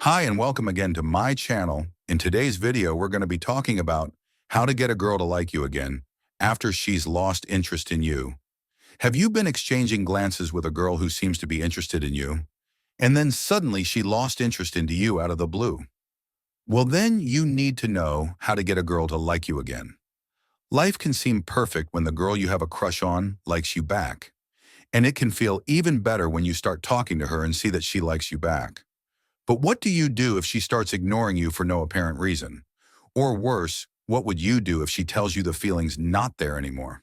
Hi and welcome again to my channel. In today's video, we're going to be talking about how to get a girl to like you again after she's lost interest in you. Have you been exchanging glances with a girl who seems to be interested in you, and then suddenly she lost interest into you out of the blue? Well, then you need to know how to get a girl to like you again. Life can seem perfect when the girl you have a crush on likes you back, and it can feel even better when you start talking to her and see that she likes you back. But what do you do if she starts ignoring you for no apparent reason? Or worse, what would you do if she tells you the feeling's not there anymore?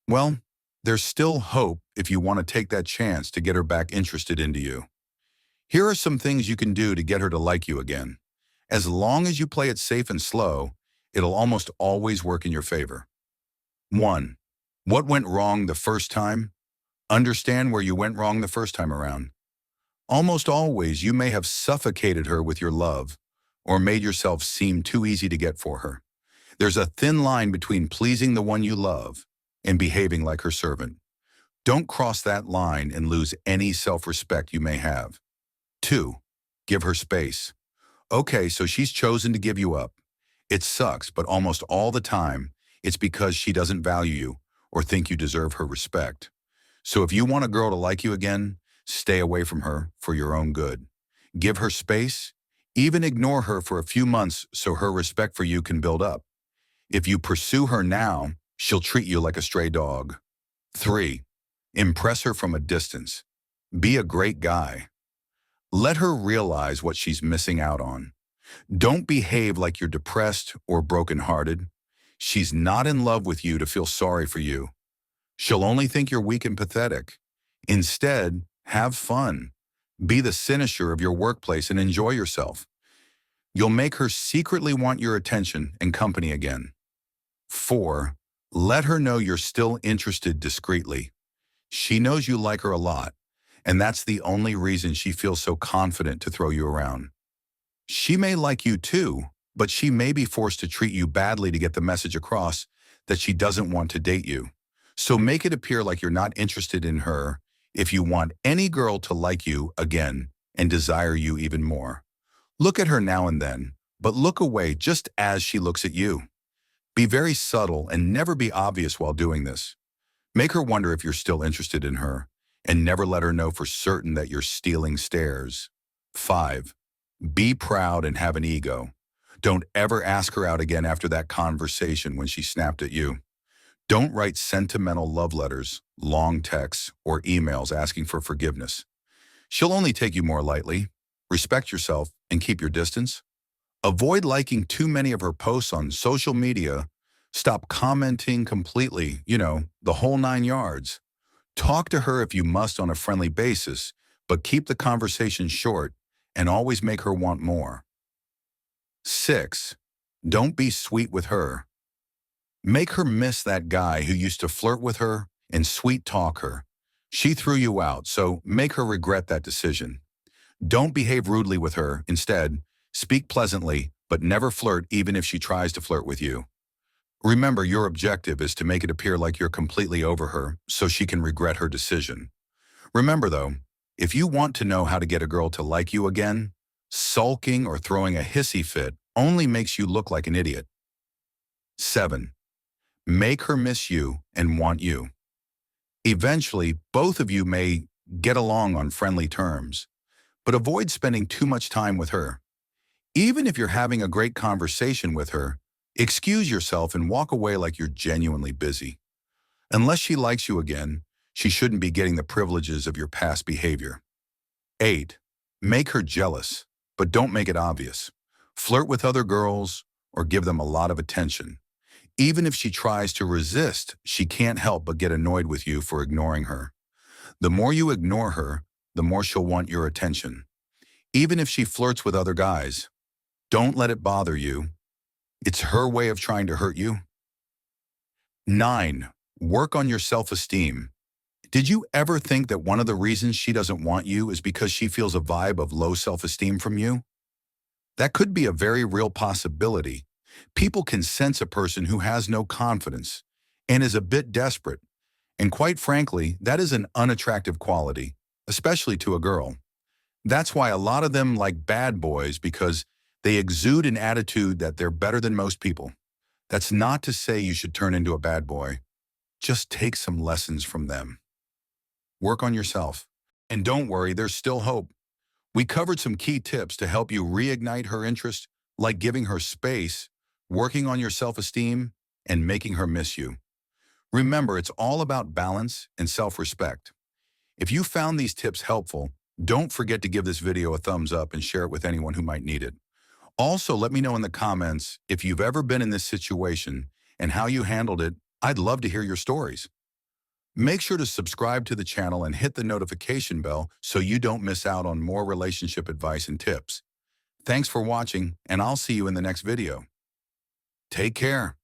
Well, there's still hope if you want to take that chance to get her back interested into you. Here are some things you can do to get her to like you again. As long as you play it safe and slow, it'll almost always work in your favor. 1. What went wrong the first time? Understand where you went wrong the first time around. Almost always, you may have suffocated her with your love or made yourself seem too easy to get for her. There's a thin line between pleasing the one you love and behaving like her servant. Don't cross that line and lose any self-respect you may have. 2. Give her space. Okay, so she's chosen to give you up. It sucks, but almost all the time, it's because she doesn't value you or think you deserve her respect. So if you want a girl to like you again, stay away from her for your own good. Give her space, even ignore her for a few months so her respect for you can build up. If you pursue her now, she'll treat you like a stray dog. 3. Impress her from a distance. Be a great guy. Let her realize what she's missing out on. Don't behave like you're depressed or brokenhearted. She's not in love with you to feel sorry for you. She'll only think you're weak and pathetic. Instead, have fun. Be the cynosure of your workplace and enjoy yourself. You'll make her secretly want your attention and company again. 4. Let her know you're still interested discreetly. She knows you like her a lot, and that's the only reason she feels so confident to throw you around. She may like you too, but she may be forced to treat you badly to get the message across that she doesn't want to date you. So make it appear like you're not interested in her if you want any girl to like you again and desire you even more. Look at her now and then, but look away just as she looks at you. Be very subtle and never be obvious while doing this. Make her wonder if you're still interested in her, and never let her know for certain that you're stealing stares. 5. Be proud and have an ego. Don't ever ask her out again after that conversation when she snapped at you. Don't write sentimental love letters, long texts, or emails asking for forgiveness. She'll only take you more lightly. Respect yourself and keep your distance. Avoid liking too many of her posts on social media. Stop commenting completely, the whole 9 yards. Talk to her if you must on a friendly basis, but keep the conversation short and always make her want more. 6. Don't be sweet with her. Make her miss that guy who used to flirt with her and sweet talk her. She threw you out, so make her regret that decision. Don't behave rudely with her. Instead, speak pleasantly, but never flirt even if she tries to flirt with you. Remember, your objective is to make it appear like you're completely over her so she can regret her decision. Remember though, if you want to know how to get a girl to like you again, sulking or throwing a hissy fit only makes you look like an idiot. 7. Make her miss you and want you. Eventually, both of you may get along on friendly terms, but avoid spending too much time with her. Even if you're having a great conversation with her, excuse yourself and walk away like you're genuinely busy. Unless she likes you again, she shouldn't be getting the privileges of your past behavior. 8. Make her jealous, but don't make it obvious. Flirt with other girls or give them a lot of attention. Even if she tries to resist, she can't help but get annoyed with you for ignoring her. The more you ignore her, the more she'll want your attention. Even if she flirts with other guys, don't let it bother you. It's her way of trying to hurt you. 9. Work on your self-esteem. Did you ever think that one of the reasons she doesn't want you is because she feels a vibe of low self-esteem from you? That could be a very real possibility. People can sense a person who has no confidence and is a bit desperate. And quite frankly, that is an unattractive quality, especially to a girl. That's why a lot of them like bad boys because they exude an attitude that they're better than most people. That's not to say you should turn into a bad boy. Just take some lessons from them. Work on yourself. And don't worry, there's still hope. We covered some key tips to help you reignite her interest, like giving her space, working on your self-esteem, and making her miss you. Remember, it's all about balance and self-respect. If you found these tips helpful, don't forget to give this video a thumbs up and share it with anyone who might need it. Also, let me know in the comments if you've ever been in this situation and how you handled it. I'd love to hear your stories. Make sure to subscribe to the channel and hit the notification bell so you don't miss out on more relationship advice and tips. Thanks for watching, and I'll see you in the next video. Take care.